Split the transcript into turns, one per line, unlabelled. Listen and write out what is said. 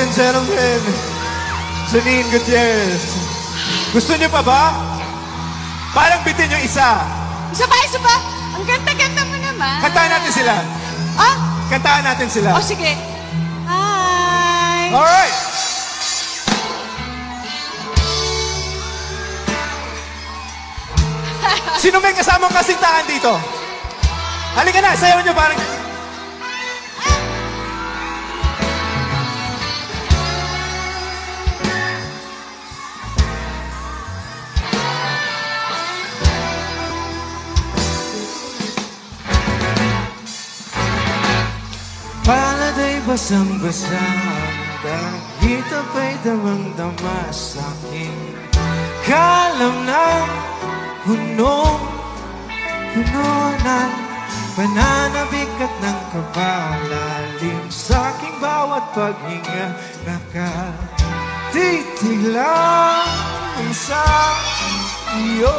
and gentlemen, Janine Gutierrez. Gusto niyo pa ba? Parang bitin yung isa.
Isa pa, isa pa. Ang ganda-ganda mo naman.
Kantahan natin sila.
Ah?
Kantahan natin sila.
Oh, sige. Hi!
Alright! Sino may kasamang kasintahan dito? Halika na, sayaw niyo parang...
Paladay basang-basa, dahil aba'y damang-dama sa'king kalam ng punong-puno ng pananabik at ng kabalalim sa'king bawat paghinga. Nakatitig lang sa iyo.